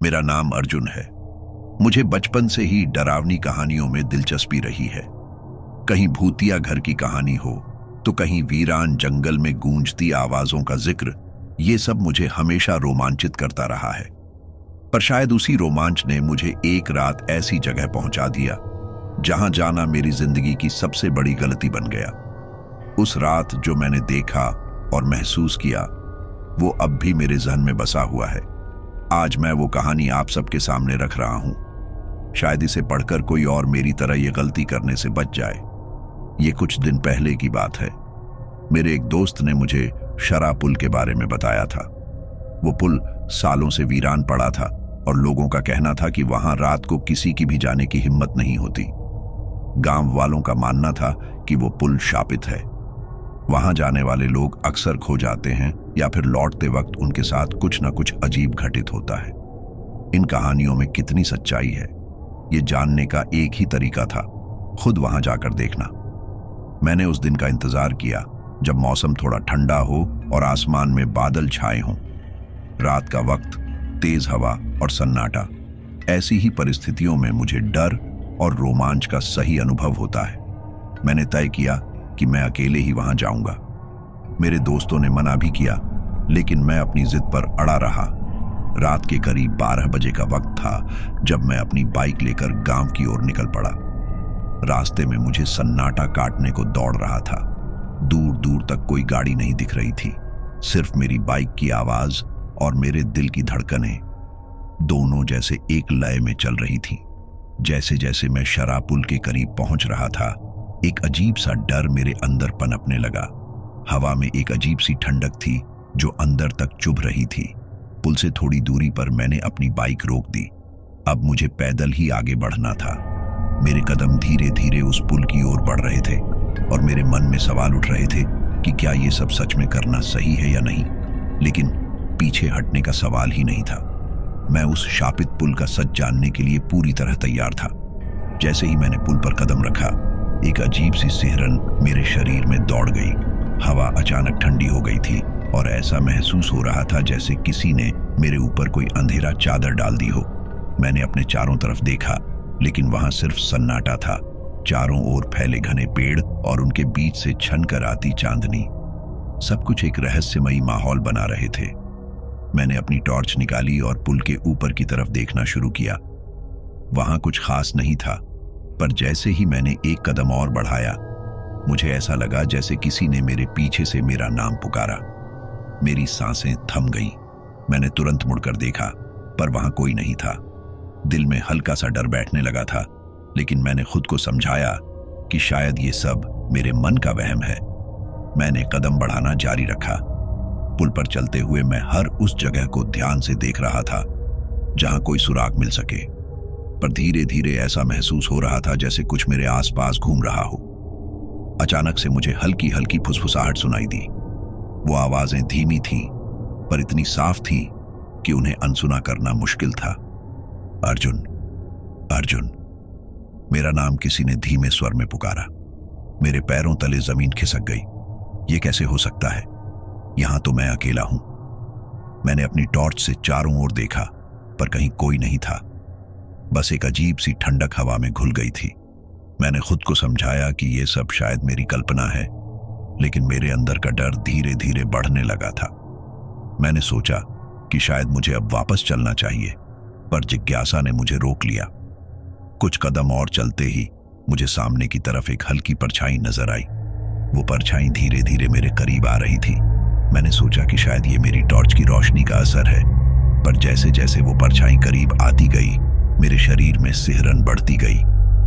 मेरा नाम अर्जुन है। मुझे बचपन से ही डरावनी कहानियों में दिलचस्पी रही है। कहीं भूतिया घर की कहानी हो तो कहीं वीरान जंगल में गूंजती आवाजों का जिक्र। ये सब मुझे हमेशा रोमांचित करता रहा है। पर शायद उसी रोमांच ने मुझे एक रात ऐसी जगह पहुंचा दिया जहां जाना मेरी जिंदगी की सबसे बड़ी गलती बन गया। उस रात जो मैंने देखा और महसूस किया वो अब भी मेरे जहन में बसा हुआ है। आज मैं वो कहानी आप सबके सामने रख रहा हूं। शायद इसे पढ़कर कोई और मेरी तरह ये गलती करने से बच जाए। ये कुछ दिन पहले की बात है। मेरे एक दोस्त ने मुझे शरा पुल के बारे में बताया था। वो पुल सालों से वीरान पड़ा था और लोगों का कहना था कि वहां रात को किसी की भी जाने की हिम्मत नहीं होती। गांव वालों का मानना था कि वो पुल शापित है। वहां जाने वाले लोग अक्सर खो जाते हैं या फिर लौटते वक्त उनके साथ कुछ ना कुछ अजीब घटित होता है। इन कहानियों में कितनी सच्चाई है ये जानने का एक ही तरीका था, खुद वहां जाकर देखना। मैंने उस दिन का इंतजार किया जब मौसम थोड़ा ठंडा हो और आसमान में बादल छाए हों। रात का वक्त, तेज हवा और सन्नाटा, ऐसी ही परिस्थितियों में मुझे डर और रोमांच का सही अनुभव होता है। मैंने तय किया कि मैं अकेले ही वहां जाऊंगा। मेरे दोस्तों ने मना भी किया, लेकिन मैं अपनी जिद पर अड़ा रहा। रात के करीब 12 बजे का वक्त था जब मैं अपनी बाइक लेकर गांव की ओर निकल पड़ा। रास्ते में मुझे सन्नाटा काटने को दौड़ रहा था। दूर दूर तक कोई गाड़ी नहीं दिख रही थी, सिर्फ मेरी बाइक की आवाज और मेरे दिल की धड़कनें, दोनों जैसे एक लय में चल रही थीं। जैसे जैसे मैं शरा पुल के करीब पहुंच रहा था, एक अजीब सा डर मेरे अंदर पनपने लगा। हवा में एक अजीब सी ठंडक थी जो अंदर तक चुभ रही थी। पुल से थोड़ी दूरी पर मैंने अपनी बाइक रोक दी। अब मुझे पैदल ही आगे बढ़ना था। मेरे कदम धीरे धीरे उस पुल की ओर बढ़ रहे थे और मेरे मन में सवाल उठ रहे थे कि क्या ये सब सच में करना सही है या नहीं। लेकिन पीछे हटने का सवाल ही नहीं था। मैं उस शापित पुल का सच जानने के लिए पूरी तरह तैयार था। जैसे ही मैंने पुल पर कदम रखा, एक अजीब सी सिहरन मेरे शरीर में दौड़ गई। हवा अचानक ठंडी हो गई थी और ऐसा महसूस हो रहा था जैसे किसी ने मेरे ऊपर कोई अंधेरा चादर डाल दी हो। मैंने अपने चारों तरफ देखा, लेकिन वहां सिर्फ सन्नाटा था। चारों ओर फैले घने पेड़ और उनके बीच से छनकर आती चांदनी, सब कुछ एक रहस्यमयी माहौल बना रहे थे। मैंने अपनी टॉर्च निकाली और पुल के ऊपर की तरफ देखना शुरू किया। वहां कुछ खास नहीं था, पर जैसे ही मैंने एक कदम और बढ़ाया, मुझे ऐसा लगा जैसे किसी ने मेरे पीछे से मेरा नाम पुकारा। मेरी सांसें थम गईं। मैंने तुरंत मुड़कर देखा, पर वहां कोई नहीं था। दिल में हल्का सा डर बैठने लगा था, लेकिन मैंने खुद को समझाया कि शायद ये सब मेरे मन का वहम है। मैंने कदम बढ़ाना जारी रखा। पुल पर चलते हुए मैं हर उस जगह को ध्यान से देख रहा था जहां कोई सुराग मिल सके, पर धीरे धीरे ऐसा महसूस हो रहा था जैसे कुछ मेरे आसपास घूम रहा हो। अचानक से मुझे हल्की हल्की फुसफुसाहट सुनाई दी। वो आवाजें धीमी थीं, पर इतनी साफ थीं कि उन्हें अनसुना करना मुश्किल था। अर्जुन, अर्जुन, मेरा नाम किसी ने धीमे स्वर में पुकारा। मेरे पैरों तले जमीन खिसक गई। ये कैसे हो सकता है? यहां तो मैं अकेला हूं। मैंने अपनी टॉर्च से चारों ओर देखा, पर कहीं कोई नहीं था। बस एक अजीब सी ठंडक हवा में घुल गई थी। मैंने खुद को समझाया कि ये सब शायद मेरी कल्पना है, लेकिन मेरे अंदर का डर धीरे धीरे बढ़ने लगा था। मैंने सोचा कि शायद मुझे अब वापस चलना चाहिए, पर जिज्ञासा ने मुझे रोक लिया। कुछ कदम और चलते ही मुझे सामने की तरफ एक हल्की परछाई नजर आई। वो परछाई धीरे धीरे मेरे करीब आ रही थी। मैंने सोचा कि शायद ये मेरी टॉर्च की रोशनी का असर है, पर जैसे जैसे वो परछाई करीब आती गई, मेरे शरीर में सिहरन बढ़ती गई।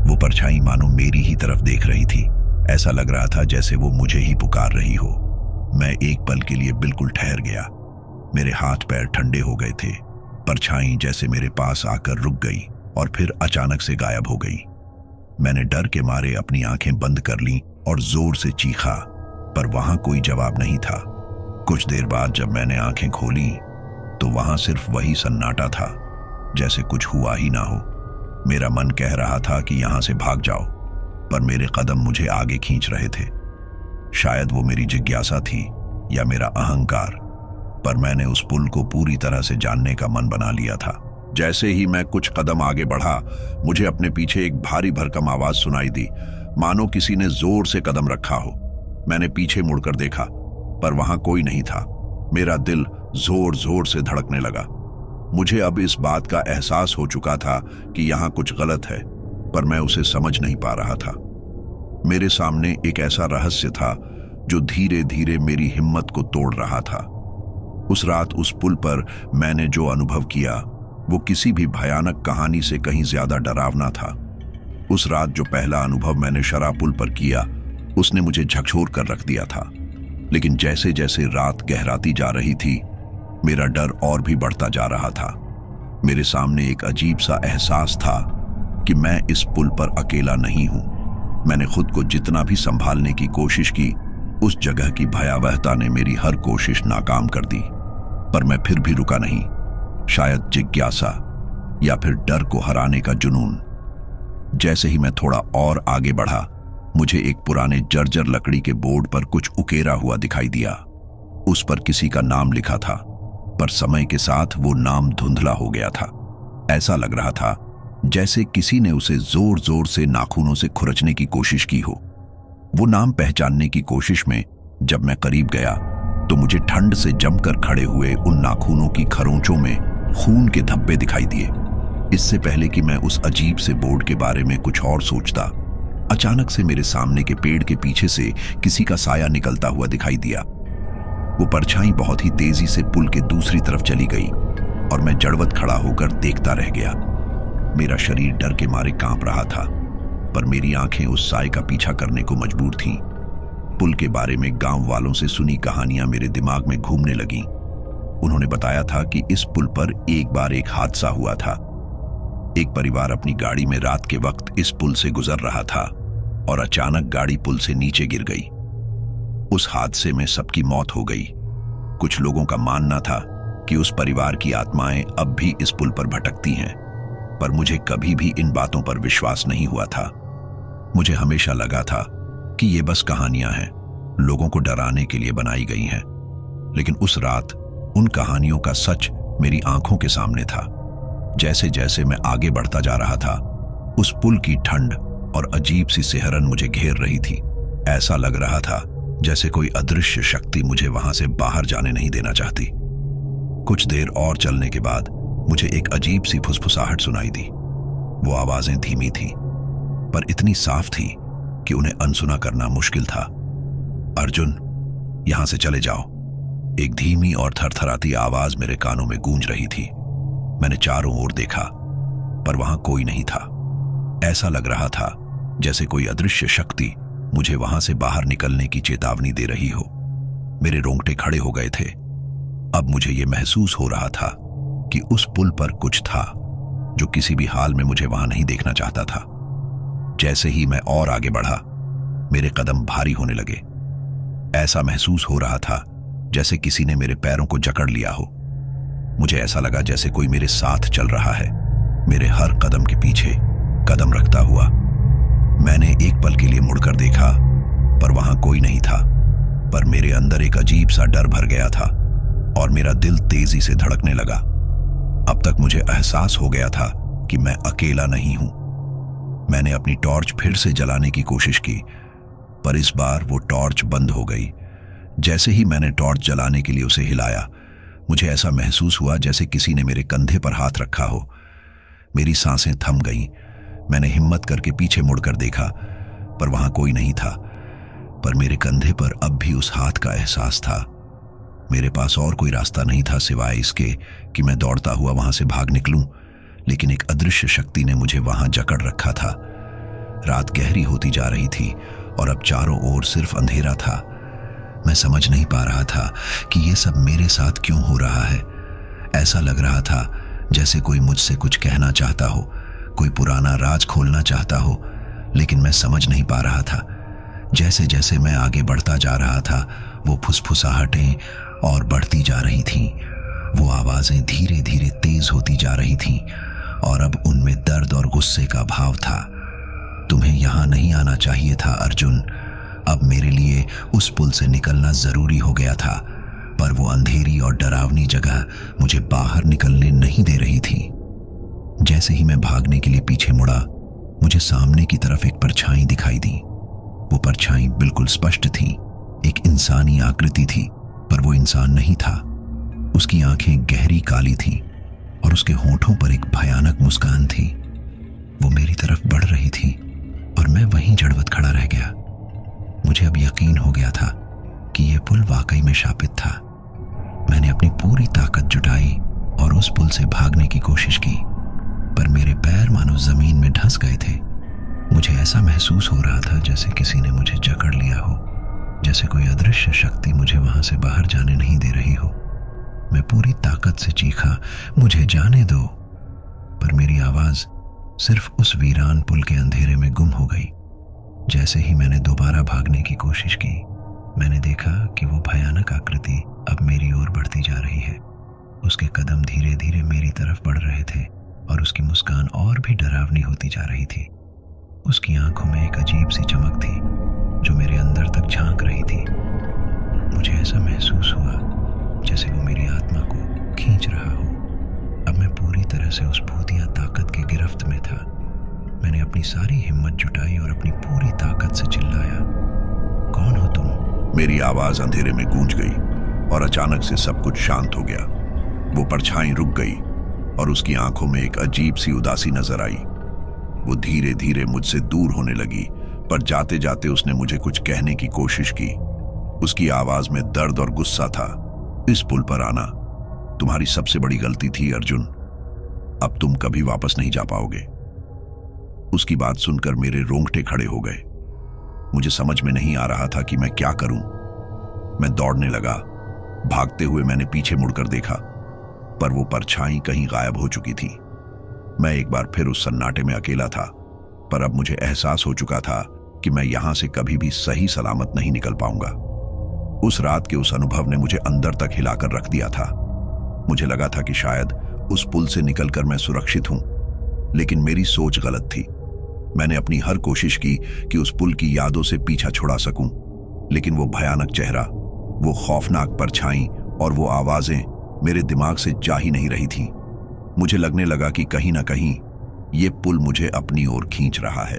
वो परछाई मानो मेरी ही तरफ देख रही थी। ऐसा लग रहा था जैसे वो मुझे ही पुकार रही हो। मैं एक पल के लिए बिल्कुल ठहर गया। मेरे हाथ पैर ठंडे हो गए थे। परछाई जैसे मेरे पास आकर रुक गई और फिर अचानक से गायब हो गई। मैंने डर के मारे अपनी आंखें बंद कर लीं और जोर से चीखा, पर वहां कोई जवाब नहीं था। कुछ देर बाद जब मैंने आंखें खोली तो वहां सिर्फ वही सन्नाटा था, जैसे कुछ हुआ ही ना हो। मेरा मन कह रहा था कि यहां से भाग जाओ, पर मेरे कदम मुझे आगे खींच रहे थे। शायद वो मेरी जिज्ञासा थी या मेरा अहंकार, पर मैंने उस पुल को पूरी तरह से जानने का मन बना लिया था। जैसे ही मैं कुछ कदम आगे बढ़ा, मुझे अपने पीछे एक भारी भरकम आवाज सुनाई दी, मानो किसी ने जोर से कदम रखा हो। मैंने पीछे मुड़कर देखा, पर वहां कोई नहीं था। मेरा दिल जोर जोर से धड़कने लगा। मुझे अब इस बात का एहसास हो चुका था कि यहां कुछ गलत है, पर मैं उसे समझ नहीं पा रहा था। मेरे सामने एक ऐसा रहस्य था जो धीरे धीरे मेरी हिम्मत को तोड़ रहा था। उस रात उस पुल पर मैंने जो अनुभव किया, वो किसी भी भयानक कहानी से कहीं ज्यादा डरावना था। उस रात जो पहला अनुभव मैंने शराब पुल पर किया, उसने मुझे झकझोर कर रख दिया था। लेकिन जैसे जैसे रात गहराती जा रही थी, मेरा डर और भी बढ़ता जा रहा था। मेरे सामने एक अजीब सा एहसास था कि मैं इस पुल पर अकेला नहीं हूं। मैंने खुद को जितना भी संभालने की कोशिश की, उस जगह की भयावहता ने मेरी हर कोशिश नाकाम कर दी। पर मैं फिर भी रुका नहीं। शायद जिज्ञासा या फिर डर को हराने का जुनून। जैसे ही मैं थोड़ा और आगे बढ़ा, मुझे एक पुराने जर्जर लकड़ी के बोर्ड पर कुछ उकेरा हुआ दिखाई दिया। उस पर किसी का नाम लिखा था, पर समय के साथ वो नाम धुंधला हो गया था। ऐसा लग रहा था जैसे किसी ने उसे जोर जोर से नाखूनों से खुरचने की कोशिश की हो। वो नाम पहचानने की कोशिश में जब मैं करीब गया, तो मुझे ठंड से जमकर खड़े हुए उन नाखूनों की खरोंचों में खून के धब्बे दिखाई दिए। इससे पहले कि मैं उस अजीब से बोर्ड के बारे में कुछ और सोचता, अचानक से मेरे सामने के पेड़ के पीछे से किसी का साया निकलता हुआ दिखाई दिया। वो परछाई बहुत ही तेजी से पुल के दूसरी तरफ चली गई और मैं जड़वत खड़ा होकर देखता रह गया। मेरा शरीर डर के मारे कांप रहा था, पर मेरी आंखें उस साए का पीछा करने को मजबूर थीं। पुल के बारे में गांव वालों से सुनी कहानियां मेरे दिमाग में घूमने लगीं। उन्होंने बताया था कि इस पुल पर एक बार एक हादसा हुआ था। एक परिवार अपनी गाड़ी में रात के वक्त इस पुल से गुजर रहा था और अचानक गाड़ी पुल से नीचे गिर गई। उस हादसे में सबकी मौत हो गई। कुछ लोगों का मानना था कि उस परिवार की आत्माएं अब भी इस पुल पर भटकती हैं, पर मुझे कभी भी इन बातों पर विश्वास नहीं हुआ था। मुझे हमेशा लगा था कि ये बस कहानियां हैं, लोगों को डराने के लिए बनाई गई हैं। लेकिन उस रात उन कहानियों का सच मेरी आंखों के सामने था। जैसे जैसे मैं आगे बढ़ता जा रहा था, उस पुल की ठंड और अजीब सी सिहरन मुझे घेर रही थी। ऐसा लग रहा था जैसे कोई अदृश्य शक्ति मुझे वहां से बाहर जाने नहीं देना चाहती। कुछ देर और चलने के बाद मुझे एक अजीब सी फुसफुसाहट सुनाई दी। वो आवाजें धीमी थी, पर इतनी साफ थी कि उन्हें अनसुना करना मुश्किल था। अर्जुन, यहां से चले जाओ। एक धीमी और थरथराती आवाज मेरे कानों में गूंज रही थी। मैंने चारों ओर देखा, पर वहां कोई नहीं था। ऐसा लग रहा था जैसे कोई अदृश्य शक्ति मुझे वहां से बाहर निकलने की चेतावनी दे रही हो। मेरे रोंगटे खड़े हो गए थे। अब मुझे यह महसूस हो रहा था कि उस पुल पर कुछ था जो किसी भी हाल में मुझे वहां नहीं देखना चाहता था। जैसे ही मैं और आगे बढ़ा, मेरे कदम भारी होने लगे। ऐसा महसूस हो रहा था जैसे किसी ने मेरे पैरों को जकड़ लिया हो। मुझे ऐसा लगा जैसे कोई मेरे साथ चल रहा है, मेरे हर कदम के पीछे कदम रखता हुआ। मैंने एक पल के लिए मुड़कर देखा, पर वहां कोई नहीं था। पर मेरे अंदर एक अजीब सा डर भर गया था और मेरा दिल तेजी से धड़कने लगा। अब तक मुझे एहसास हो गया था कि मैं अकेला नहीं हूं। मैंने अपनी टॉर्च फिर से जलाने की कोशिश की, पर इस बार वो टॉर्च बंद हो गई। जैसे ही मैंने टॉर्च जलाने के लिए उसे हिलाया, मुझे ऐसा महसूस हुआ जैसे किसी ने मेरे कंधे पर हाथ रखा हो। मेरी सांसें थम गईं। मैंने हिम्मत करके पीछे मुड़कर देखा, पर वहां कोई नहीं था। पर मेरे कंधे पर अब भी उस हाथ का एहसास था। मेरे पास और कोई रास्ता नहीं था सिवाय इसके कि मैं दौड़ता हुआ वहां से भाग निकलूं, लेकिन एक अदृश्य शक्ति ने मुझे वहां जकड़ रखा था। रात गहरी होती जा रही थी और अब चारों ओर सिर्फ अंधेरा था। मैं समझ नहीं पा रहा था कि ये सब मेरे साथ क्यों हो रहा है। ऐसा लग रहा था जैसे कोई मुझसे कुछ कहना चाहता हो, कोई पुराना राज खोलना चाहता हो, लेकिन मैं समझ नहीं पा रहा था। जैसे जैसे मैं आगे बढ़ता जा रहा था, वो फुसफुसाहटें और बढ़ती जा रही थीं। वो आवाजें धीरे धीरे तेज होती जा रही थीं और अब उनमें दर्द और गुस्से का भाव था। तुम्हें यहां नहीं आना चाहिए था अर्जुन। अब मेरे लिए उस पुल से निकलना जरूरी हो गया था, पर वो अंधेरी और डरावनी जगह मुझे बाहर निकलने नहीं दे रही थी। जैसे ही मैं भागने के लिए पीछे मुड़ा, मुझे सामने की तरफ एक परछाई दिखाई दी। वो परछाई बिल्कुल स्पष्ट थी, एक इंसानी आकृति थी, पर वो इंसान नहीं था। उसकी आंखें गहरी काली थी और उसके होठों पर एक भयानक मुस्कान थी। वो मेरी तरफ बढ़ रही थी और मैं वहीं जड़वत खड़ा रह गया। मुझे अब यकीन हो गया था कि यह पुल वाकई में शापित था। मैंने अपनी पूरी ताकत जुटाई और उस पुल से भागने की कोशिश की, पर मेरे पैर मानो जमीन में धंस गए थे। मुझे ऐसा महसूस हो रहा था जैसे किसी ने मुझे जकड़ लिया हो, जैसे कोई अदृश्य शक्ति मुझे वहां से बाहर जाने नहीं दे रही हो। मैं पूरी ताकत से चीखा, मुझे जाने दो, पर मेरी आवाज सिर्फ उस वीरान पुल के अंधेरे में गुम हो गई। जैसे ही मैंने दोबारा भागने की कोशिश की, मैंने देखा कि वो भयानक आकृति अब मेरी ओर बढ़ती जा रही है। उसके कदम धीरे धीरे मेरी तरफ बढ़ रहे थे और उसकी मुस्कान और भी डरावनी होती जा रही थी। उसकी आंखों में एक अजीब सी चमक थी जो मेरे अंदर तक झांक रही थी। मुझे ऐसा महसूस हुआ जैसे वो मेरी आत्मा को खींच रहा हो। अब मैं पूरी तरह से उस भूतिया ताकत के गिरफ्त में था। मैंने अपनी सारी हिम्मत जुटाई और अपनी पूरी ताकत से चिल्लाया, कौन हो तुम? मेरी आवाज अंधेरे में गूंज गई और अचानक से सब कुछ शांत हो गया। वो परछाई रुक गई और उसकी आंखों में एक अजीब सी उदासी नजर आई। वो धीरे धीरे मुझसे दूर होने लगी, पर जाते जाते उसने मुझे कुछ कहने की कोशिश की। उसकी आवाज में दर्द और गुस्सा था। इस पुल पर आना तुम्हारी सबसे बड़ी गलती थी अर्जुन। अब तुम कभी वापस नहीं जा पाओगे। उसकी बात सुनकर मेरे रोंगटे खड़े हो गए। मुझे समझ में नहीं आ रहा था कि मैं क्या करूं। मैं दौड़ने लगा। भागते हुए मैंने पीछे मुड़कर देखा, पर वो परछाई कहीं गायब हो चुकी थी। मैं एक बार फिर उस सन्नाटे में अकेला था, पर अब मुझे एहसास हो चुका था कि मैं यहां से कभी भी सही सलामत नहीं निकल पाऊंगा। उस रात के उस अनुभव ने मुझे अंदर तक हिलाकर रख दिया था। मुझे लगा था कि शायद उस पुल से निकलकर मैं सुरक्षित हूं, लेकिन मेरी सोच गलत थी। मैंने अपनी हर कोशिश की कि उस पुल की यादों से पीछा छुड़ा सकूं, लेकिन वो भयानक चेहरा, वो खौफनाक परछाई और वो आवाजें मेरे दिमाग से जा ही नहीं रही थीं। मुझे लगने लगा कि कहीं ना कहीं ये पुल मुझे अपनी ओर खींच रहा है।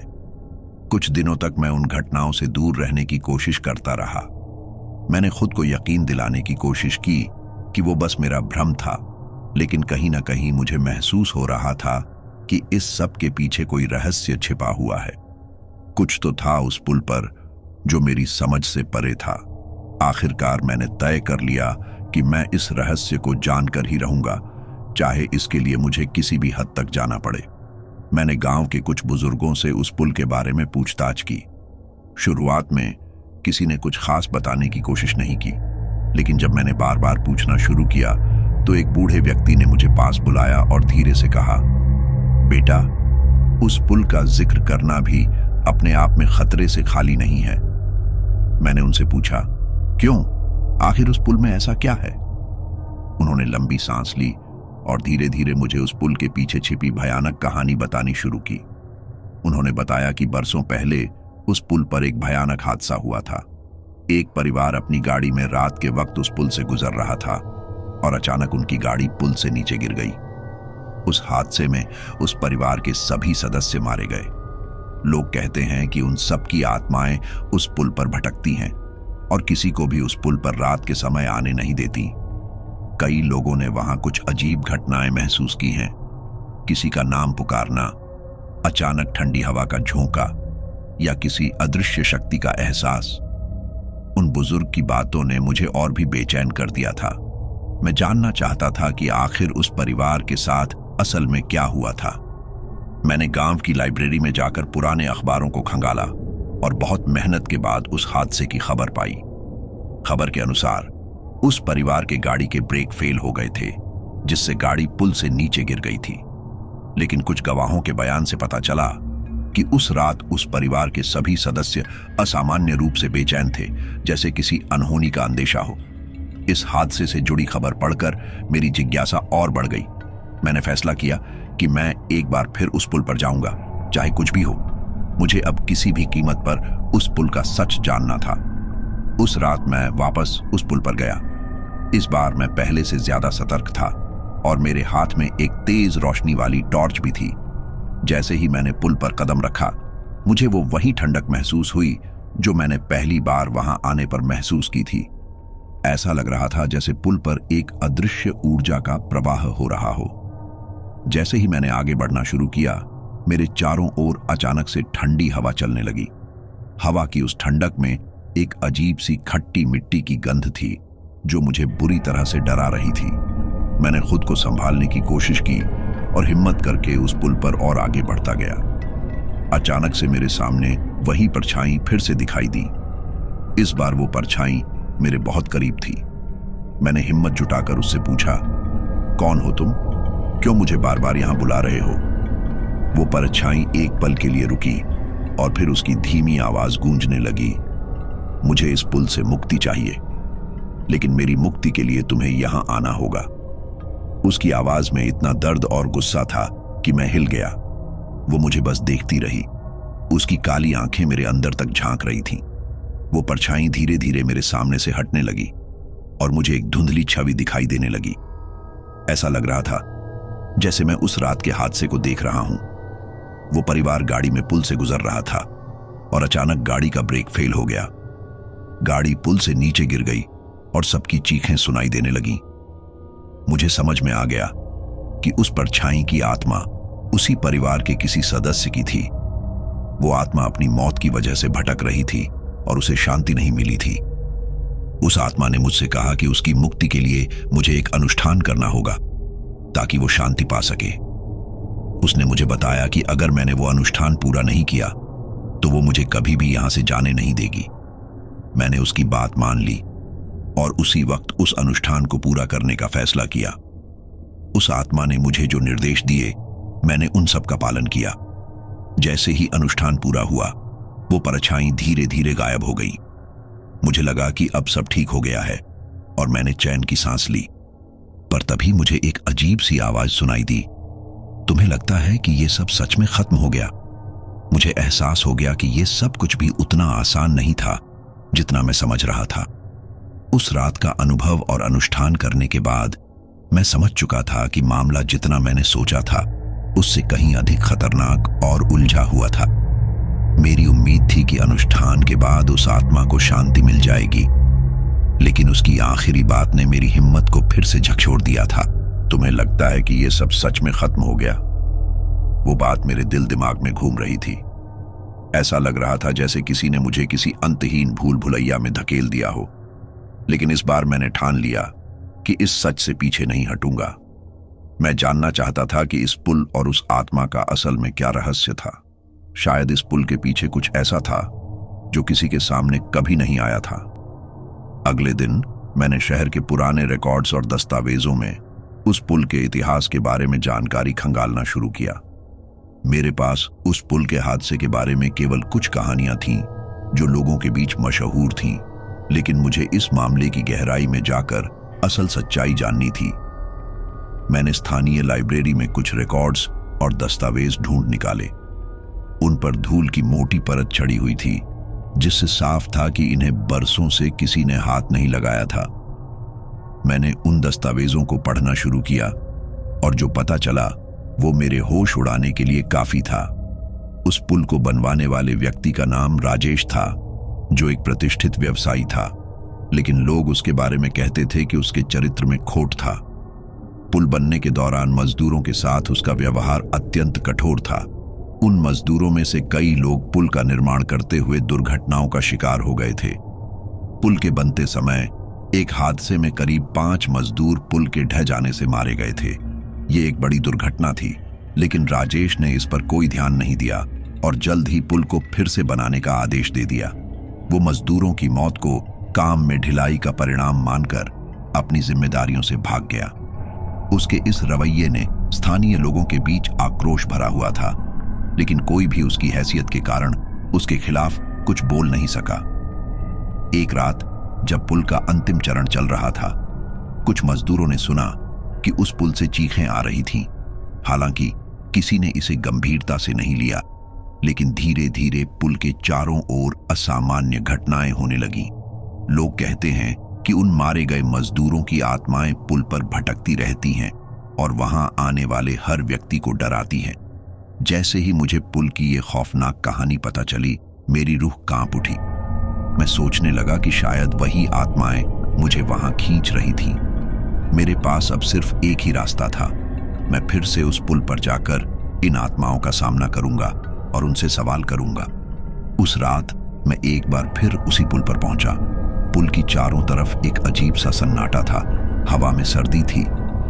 कुछ दिनों तक मैं उन घटनाओं से दूर रहने की कोशिश करता रहा। मैंने खुद को यकीन दिलाने की कोशिश की कि वो बस मेरा भ्रम था, लेकिन कहीं ना कहीं मुझे महसूस हो रहा था कि इस सब के पीछे कोई रहस्य छिपा हुआ है। कुछ तो था उस पुल पर जो मेरी समझ से परे था। आखिरकार मैंने तय कर लिया कि मैं इस रहस्य को जानकर ही रहूंगा, चाहे इसके लिए मुझे किसी भी हद तक जाना पड़े। मैंने गांव के कुछ बुजुर्गों से उस पुल के बारे में पूछताछ की। शुरुआत में किसी ने कुछ खास बताने की कोशिश नहीं की, लेकिन जब मैंने बार बार पूछना शुरू किया तो एक बूढ़े व्यक्ति ने मुझे पास बुलाया और धीरे से कहा, बेटा, उस पुल का जिक्र करना भी अपने आप में खतरे से खाली नहीं है। मैंने उनसे पूछा, क्यों? आखिर उस पुल में ऐसा क्या है? उन्होंने लंबी सांस ली और धीरे धीरे मुझे उस पुल के पीछे छिपी भयानक कहानी बतानी शुरू की। उन्होंने बताया कि बरसों पहले उस पुल पर एक भयानक हादसा हुआ था। एक परिवार अपनी गाड़ी में रात के वक्त उस पुल से गुजर रहा था और अचानक उनकी गाड़ी पुल से नीचे गिर गई। उस हादसे में उस परिवार के सभी सदस्य मारे गए। लोग कहते हैं कि उन सब की आत्माएं उस पुल पर भटकती हैं और किसी को भी उस पुल पर रात के समय आने नहीं देती। कई लोगों ने वहां कुछ अजीब घटनाएं महसूस की हैं। किसी का नाम पुकारना, अचानक ठंडी हवा का झोंका या किसी अदृश्य शक्ति का एहसास। उन बुजुर्ग की बातों ने मुझे और भी बेचैन कर दिया था। मैं जानना चाहता था कि आखिर उस परिवार के साथ असल में क्या हुआ था। मैंने गांव की लाइब्रेरी में जाकर पुराने अखबारों को खंगाला और बहुत मेहनत के बाद उस हादसे की खबर पाई। खबर के अनुसार उस परिवार के गाड़ी के ब्रेक फेल हो गए थे, जिससे गाड़ी पुल से नीचे गिर गई थी। लेकिन कुछ गवाहों के बयान से पता चला कि उस रात उस परिवार के सभी सदस्य असामान्य रूप से बेचैन थे, जैसे किसी अनहोनी का अंदेशा हो। इस हादसे से जुड़ी खबर पढ़कर मेरी जिज्ञासा और बढ़ गई। मैंने फैसला किया कि मैं एक बार फिर उस पुल पर जाऊंगा, चाहे कुछ भी हो। मुझे अब किसी भी कीमत पर उस पुल का सच जानना था। उस रात मैं वापस उस पुल पर गया। इस बार मैं पहले से ज्यादा सतर्क था और मेरे हाथ में एक तेज रोशनी वाली टॉर्च भी थी। जैसे ही मैंने पुल पर कदम रखा, मुझे वो वही ठंडक महसूस हुई जो मैंने पहली बार वहां आने पर महसूस की थी। ऐसा लग रहा था जैसे पुल पर एक अदृश्य ऊर्जा का प्रवाह हो रहा हो। जैसे ही मैंने आगे बढ़ना शुरू किया, मेरे चारों ओर अचानक से ठंडी हवा चलने लगी। हवा की उस ठंडक में एक अजीब सी खट्टी मिट्टी की गंध थी जो मुझे बुरी तरह से डरा रही थी। मैंने खुद को संभालने की कोशिश की और हिम्मत करके उस पुल पर और आगे बढ़ता गया। अचानक से मेरे सामने वही परछाई फिर से दिखाई दी। इस बार वो परछाई मेरे बहुत करीब थी। मैंने हिम्मत जुटाकर उससे पूछा, कौन हो तुम? क्यों मुझे बार बार यहां बुला रहे हो? वो परछाई एक पल के लिए रुकी और फिर उसकी धीमी आवाज गूंजने लगी, मुझे इस पुल से मुक्ति चाहिए, लेकिन मेरी मुक्ति के लिए तुम्हें यहां आना होगा। उसकी आवाज में इतना दर्द और गुस्सा था कि मैं हिल गया। वो मुझे बस देखती रही। उसकी काली आंखें मेरे अंदर तक झांक रही थीं। वो परछाई धीरे धीरे मेरे सामने से हटने लगी और मुझे एक धुंधली छवि दिखाई देने लगी। ऐसा लग रहा था जैसे मैं उस रात के हादसे को देख रहा हूं। वो परिवार गाड़ी में पुल से गुजर रहा था और अचानक गाड़ी का ब्रेक फेल हो गया। गाड़ी पुल से नीचे गिर गई और सबकी चीखें सुनाई देने लगीं। मुझे समझ में आ गया कि उस परछाई की आत्मा उसी परिवार के किसी सदस्य की थी। वो आत्मा अपनी मौत की वजह से भटक रही थी और उसे शांति नहीं मिली थी। उस आत्मा ने मुझसे कहा कि उसकी मुक्ति के लिए मुझे एक अनुष्ठान करना होगा ताकि वो शांति पा सके। उसने मुझे बताया कि अगर मैंने वो अनुष्ठान पूरा नहीं किया तो वो मुझे कभी भी यहां से जाने नहीं देगी। मैंने उसकी बात मान ली और उसी वक्त उस अनुष्ठान को पूरा करने का फैसला किया। उस आत्मा ने मुझे जो निर्देश दिए, मैंने उन सब का पालन किया। जैसे ही अनुष्ठान पूरा हुआ, वो परछाई धीरे धीरे गायब हो गई। मुझे लगा कि अब सब ठीक हो गया है और मैंने चैन की सांस ली। पर तभी मुझे एक अजीब सी आवाज सुनाई दी, तुम्हें लगता है कि ये सब सच में खत्म हो गया? मुझे एहसास हो गया कि ये सब कुछ भी उतना आसान नहीं था जितना मैं समझ रहा था। उस रात का अनुभव और अनुष्ठान करने के बाद मैं समझ चुका था कि मामला जितना मैंने सोचा था उससे कहीं अधिक खतरनाक और उलझा हुआ था। मेरी उम्मीद थी कि अनुष्ठान के बाद उस आत्मा को शांति मिल जाएगी, लेकिन उसकी आखिरी बात ने मेरी हिम्मत को फिर से झकझोर दिया था। तुम्हें लगता है कि ये सब सच में खत्म हो गया? वो बात मेरे दिल दिमाग में घूम रही थी। ऐसा लग रहा था जैसे किसी ने मुझे किसी अंतहीन भूल भुलैया में धकेल दिया हो। लेकिन इस बार मैंने ठान लिया कि इस सच से पीछे नहीं हटूंगा। मैं जानना चाहता था कि इस पुल और उस आत्मा का असल में क्या रहस्य था। शायद इस पुल के पीछे कुछ ऐसा था जो किसी के सामने कभी नहीं आया था। अगले दिन मैंने शहर के पुराने रिकॉर्ड्स और दस्तावेजों में उस पुल के इतिहास के बारे में जानकारी खंगालना शुरू किया। मेरे पास उस पुल के हादसे के बारे में केवल कुछ कहानियां थीं जो लोगों के बीच मशहूर थीं, लेकिन मुझे इस मामले की गहराई में जाकर असल सच्चाई जाननी थी। मैंने स्थानीय लाइब्रेरी में कुछ रिकॉर्ड्स और दस्तावेज ढूंढ निकाले। उन पर धूल की मोटी परत चढ़ी हुई थी, जिससे साफ था कि इन्हें बरसों से किसी ने हाथ नहीं लगाया था। मैंने उन दस्तावेजों को पढ़ना शुरू किया और जो पता चला वो मेरे होश उड़ाने के लिए काफी था। उस पुल को बनवाने वाले व्यक्ति का नाम राजेश था, जो एक प्रतिष्ठित व्यवसायी था, लेकिन लोग उसके बारे में कहते थे कि उसके चरित्र में खोट था। पुल बनने के दौरान मजदूरों के साथ उसका व्यवहार अत्यंत कठोर था। उन मजदूरों में से कई लोग पुल का निर्माण करते हुए दुर्घटनाओं का शिकार हो गए थे। पुल के बनते समय एक हादसे में करीब 5 मजदूर पुल के ढह जाने से मारे गए थे। ये एक बड़ी दुर्घटना थी, लेकिन राजेश ने इस पर कोई ध्यान नहीं दिया और जल्द ही पुल को फिर से बनाने का आदेश दे दिया। वो मजदूरों की मौत को काम में ढिलाई का परिणाम मानकर अपनी जिम्मेदारियों से भाग गया। उसके इस रवैये ने स्थानीय लोगों के बीच आक्रोश भरा हुआ था, लेकिन कोई भी उसकी हैसियत के कारण उसके खिलाफ कुछ बोल नहीं सका। एक रात जब पुल का अंतिम चरण चल रहा था, कुछ मजदूरों ने सुना कि उस पुल से चीखें आ रही थीं। हालांकि किसी ने इसे गंभीरता से नहीं लिया, लेकिन धीरे धीरे पुल के चारों ओर असामान्य घटनाएं होने लगीं। लोग कहते हैं कि उन मारे गए मजदूरों की आत्माएं पुल पर भटकती रहती हैं और वहां आने वाले हर व्यक्ति को डराती हैं। जैसे ही मुझे पुल की ये खौफनाक कहानी पता चली, मेरी रूह कांप उठी। मैं सोचने लगा कि शायद वही आत्माएं मुझे वहां खींच रही थीं। मेरे पास अब सिर्फ एक ही रास्ता था। मैं फिर से उस पुल पर जाकर इन आत्माओं का सामना करूंगा और उनसे सवाल करूंगा। उस रात मैं एक बार फिर उसी पुल पर पहुंचा। पुल की चारों तरफ एक अजीब सा सन्नाटा था। हवा में सर्दी थी,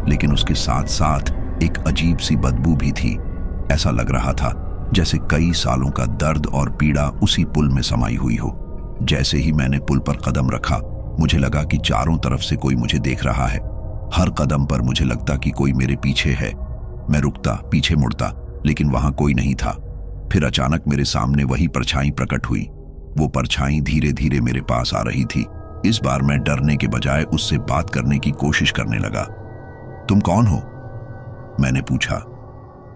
लेकिन उसके साथ साथ एक अजीब सी बदबू भी थी। ऐसा लग रहा था जैसे कई सालों का दर्द और पीड़ा उसी पुल में समाई हुई हो। जैसे ही मैंने पुल पर कदम रखा, मुझे लगा कि चारों तरफ से कोई मुझे देख रहा है। हर कदम पर मुझे लगता कि कोई मेरे पीछे है। मैं रुकता, पीछे मुड़ता, लेकिन वहां कोई नहीं था। फिर अचानक मेरे सामने वही परछाई प्रकट हुई। वो परछाई धीरे धीरे मेरे पास आ रही थी। इस बार मैं डरने के बजाय उससे बात करने की कोशिश करने लगा। तुम कौन हो? मैंने पूछा।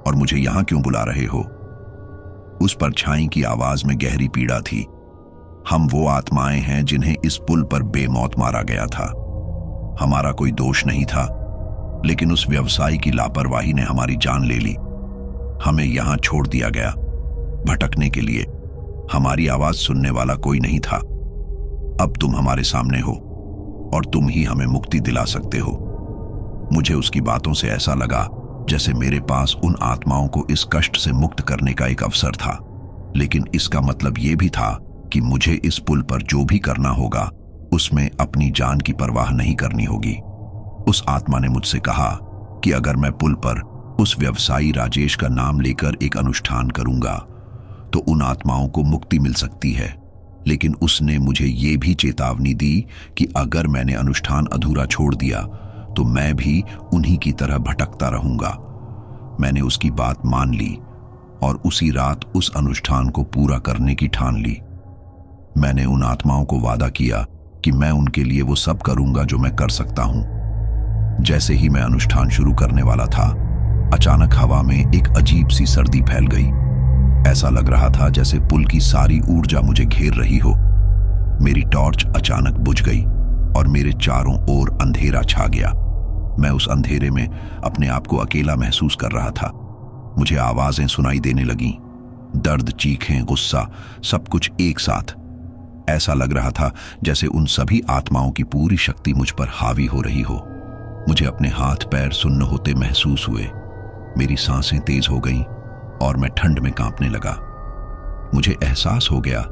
और मुझे यहां क्यों बुला रहे हो? उस परछाई की आवाज में गहरी पीड़ा थी। हम वो आत्माएं हैं जिन्हें इस पुल पर बेमौत मारा गया था। हमारा कोई दोष नहीं था, लेकिन उस व्यवसायी की लापरवाही ने हमारी जान ले ली। हमें यहां छोड़ दिया गया, भटकने के लिए। हमारी आवाज सुनने वाला कोई नहीं था। अब तुम हमारे सामने हो और तुम ही हमें मुक्ति दिला सकते हो। मुझे उसकी बातों से ऐसा लगा जैसे मेरे पास उन आत्माओं को इस कष्ट से मुक्त करने का एक अवसर था। लेकिन इसका मतलब यह भी था कि मुझे इस पुल पर जो भी करना होगा, उसमें अपनी जान की परवाह नहीं करनी होगी। उस आत्मा ने मुझसे कहा कि अगर मैं पुल पर उस व्यवसायी राजेश का नाम लेकर एक अनुष्ठान करूंगा तो उन आत्माओं को मुक्ति मिल सकती है। लेकिन उसने मुझे ये भी चेतावनी दी कि अगर मैंने अनुष्ठान अधूरा छोड़ दिया तो मैं भी उन्हीं की तरह भटकता रहूंगा। मैंने उसकी बात मान ली और उसी रात उस अनुष्ठान को पूरा करने की ठान ली। मैंने उन आत्माओं को वादा किया कि मैं उनके लिए वो सब करूंगा जो मैं कर सकता हूं। जैसे ही मैं अनुष्ठान शुरू करने वाला था, अचानक हवा में एक अजीब सी सर्दी फैल गई। ऐसा लग रहा था जैसे पुल की सारी ऊर्जा मुझे घेर रही हो। मेरी टॉर्च अचानक बुझ गई और मेरे चारों ओर अंधेरा छा गया। मैं उस अंधेरे में अपने आप को अकेला महसूस कर रहा था। मुझे आवाजें सुनाई देने लगीं, दर्द, चीखें, गुस्सा, सब कुछ एक साथ। ऐसा लग रहा था जैसे उन सभी आत्माओं की पूरी शक्ति मुझ पर हावी हो रही हो। मुझे अपने हाथ पैर सुन्न होते महसूस हुए। मेरी सांसें तेज हो गईं और मैं ठंड में कांपने लगा। मुझे एहसास हो गया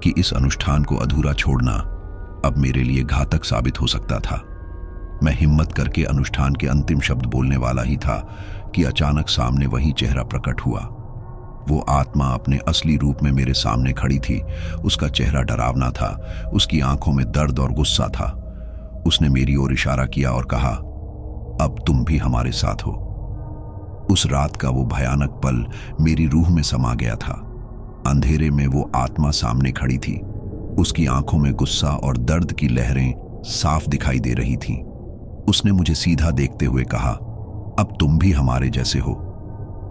कि इस अनुष्ठान को अधूरा छोड़ना अब मेरे लिए घातक साबित हो सकता था। मैं हिम्मत करके अनुष्ठान के अंतिम शब्द बोलने वाला ही था कि अचानक सामने वही चेहरा प्रकट हुआ। वो आत्मा अपने असली रूप में मेरे सामने खड़ी थी। उसका चेहरा डरावना था, उसकी आंखों में दर्द और गुस्सा था। उसने मेरी ओर इशारा किया और कहा, अब तुम भी हमारे साथ हो। उस रात का वो भयानक पल मेरी रूह में समा गया था। अंधेरे में वो आत्मा सामने खड़ी थी। उसकी आंखों में गुस्सा और दर्द की लहरें साफ दिखाई दे रही थीं। उसने मुझे सीधा देखते हुए कहा, अब तुम भी हमारे जैसे हो।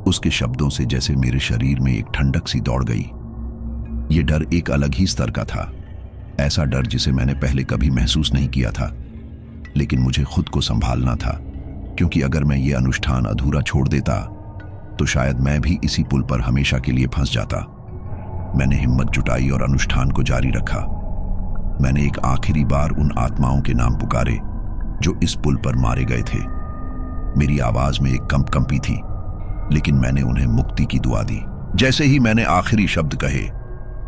उसके शब्दों से जैसे मेरे शरीर में एक ठंडक सी दौड़ गई। ये डर एक अलग ही स्तर का था, ऐसा डर जिसे मैंने पहले कभी महसूस नहीं किया था। लेकिन मुझे खुद को संभालना था, क्योंकि अगर मैं ये अनुष्ठान अधूरा छोड़ देता तो शायद मैं भी इसी पुल पर हमेशा के लिए फंस जाता। मैंने हिम्मत जुटाई और अनुष्ठान को जारी रखा। मैंने एक आखिरी बार उन आत्माओं के नाम पुकारे जो इस पुल पर मारे गए थे। मेरी आवाज में एक कंपी थी, लेकिन मैंने उन्हें मुक्ति की दुआ दी। जैसे ही मैंने आखिरी शब्द कहे,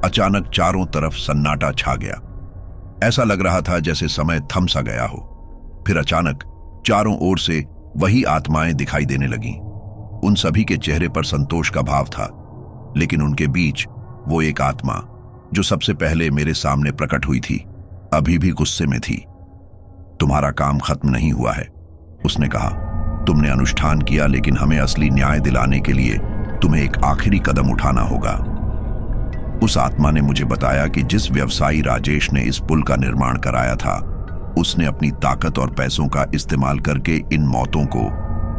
अचानक चारों तरफ सन्नाटा छा गया। ऐसा लग रहा था जैसे समय थम सा गया हो। फिर अचानक चारों ओर से वही आत्माएं दिखाई देने लगीं। उन सभी के चेहरे पर संतोष का भाव था, लेकिन उनके बीच वो एक आत्मा जो सबसे पहले मेरे सामने प्रकट हुई थी, अभी भी गुस्से में थी। तुम्हारा काम खत्म नहीं हुआ है, उसने कहा। तुमने अनुष्ठान किया, लेकिन हमें असली न्याय दिलाने के लिए तुम्हें एक आखिरी कदम उठाना होगा। उस आत्मा ने मुझे बताया कि जिस व्यवसायी राजेश ने इस पुल का निर्माण कराया था, उसने अपनी ताकत और पैसों का इस्तेमाल करके इन मौतों को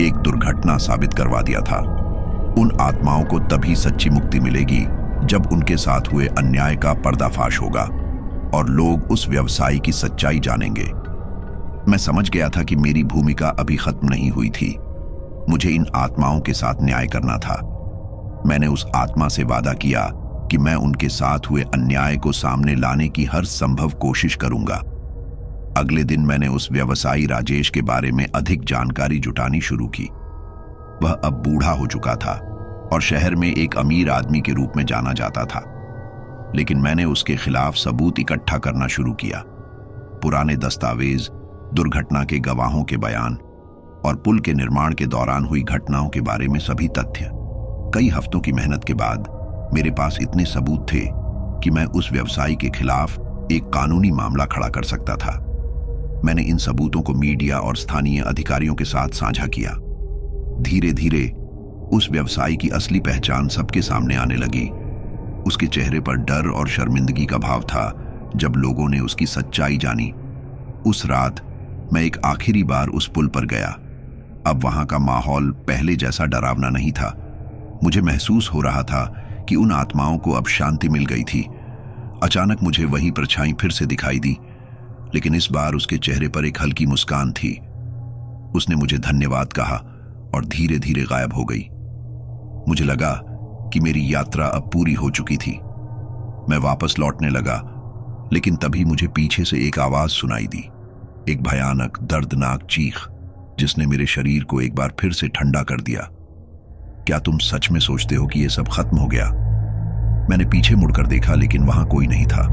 एक दुर्घटना साबित करवा दिया था। उन आत्माओं को तभी सच्ची मुक्ति मिलेगी जब उनके साथ हुए अन्याय का पर्दाफाश होगा और लोग उस व्यवसायी की सच्चाई जानेंगे। मैं समझ गया था कि मेरी भूमिका अभी खत्म नहीं हुई थी। मुझे इन आत्माओं के साथ न्याय करना था। मैंने उस आत्मा से वादा किया कि मैं उनके साथ हुए अन्याय को सामने लाने की हर संभव कोशिश करूंगा। अगले दिन मैंने उस व्यवसायी राजेश के बारे में अधिक जानकारी जुटानी शुरू की। वह अब बूढ़ा हो चुका था और शहर में एक अमीर आदमी के रूप में जाना जाता था, लेकिन मैंने उसके खिलाफ सबूत इकट्ठा करना शुरू किया। पुराने दस्तावेज, दुर्घटना के गवाहों के बयान और पुल के निर्माण के दौरान हुई घटनाओं के बारे में सभी तथ्य। कई हफ्तों की मेहनत के बाद मेरे पास इतने सबूत थे कि मैं उस व्यवसायी के खिलाफ एक कानूनी मामला खड़ा कर सकता था। मैंने इन सबूतों को मीडिया और स्थानीय अधिकारियों के साथ साझा किया। धीरे धीरे उस व्यवसायी की असली पहचान सबके सामने आने लगी। उसके चेहरे पर डर और शर्मिंदगी का भाव था जब लोगों ने उसकी सच्चाई जानी। उस रात मैं एक आखिरी बार उस पुल पर गया। अब वहां का माहौल पहले जैसा डरावना नहीं था। मुझे महसूस हो रहा था कि उन आत्माओं को अब शांति मिल गई थी। अचानक मुझे वही परछाई फिर से दिखाई दी, लेकिन इस बार उसके चेहरे पर एक हल्की मुस्कान थी। उसने मुझे धन्यवाद कहा और धीरे धीरे गायब हो गई। मुझे लगा कि मेरी यात्रा अब पूरी हो चुकी थी। मैं वापस लौटने लगा, लेकिन तभी मुझे पीछे से एक आवाज सुनाई दी, एक भयानक दर्दनाक चीख जिसने मेरे शरीर को एक बार फिर से ठंडा कर दिया। क्या तुम सच में सोचते हो कि यह सब खत्म हो गया? मैंने पीछे मुड़कर देखा, लेकिन वहां कोई नहीं था।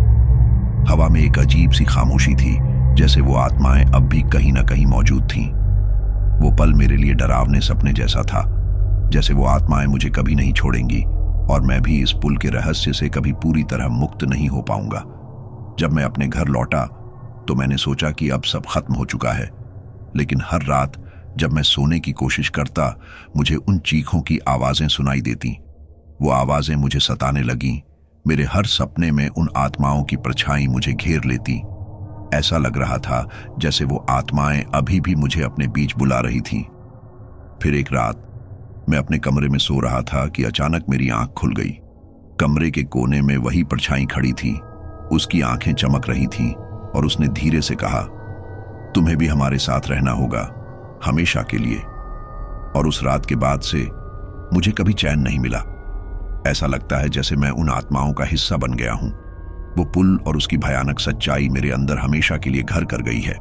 हवा में एक अजीब सी खामोशी थी, जैसे वो आत्माएं अब भी कहीं ना कहीं मौजूद थीं। वो पल मेरे लिए डरावने सपने जैसा था, जैसे वो आत्माएं मुझे कभी नहीं छोड़ेंगी और मैं भी इस पुल के रहस्य से कभी पूरी तरह मुक्त नहीं हो पाऊंगा। जब मैं अपने घर लौटा तो मैंने सोचा कि अब सब खत्म हो चुका है, लेकिन हर रात जब मैं सोने की कोशिश करता, मुझे उन चीखों की आवाजें सुनाई देती। वो आवाजें मुझे सताने लगीं। मेरे हर सपने में उन आत्माओं की परछाई मुझे घेर लेती। ऐसा लग रहा था जैसे वो आत्माएं अभी भी मुझे अपने बीच बुला रही थीं। फिर एक रात मैं अपने कमरे में सो रहा था कि अचानक मेरी आंख खुल गई। कमरे के कोने में वही परछाई खड़ी थी। उसकी आंखें चमक रही थीं और उसने धीरे से कहा, तुम्हें भी हमारे साथ रहना होगा, हमेशा के लिए। और उस रात के बाद से मुझे कभी चैन नहीं मिला। ऐसा लगता है जैसे मैं उन आत्माओं का हिस्सा बन गया हूं। वो पुल और उसकी भयानक सच्चाई मेरे अंदर हमेशा के लिए घर कर गई है।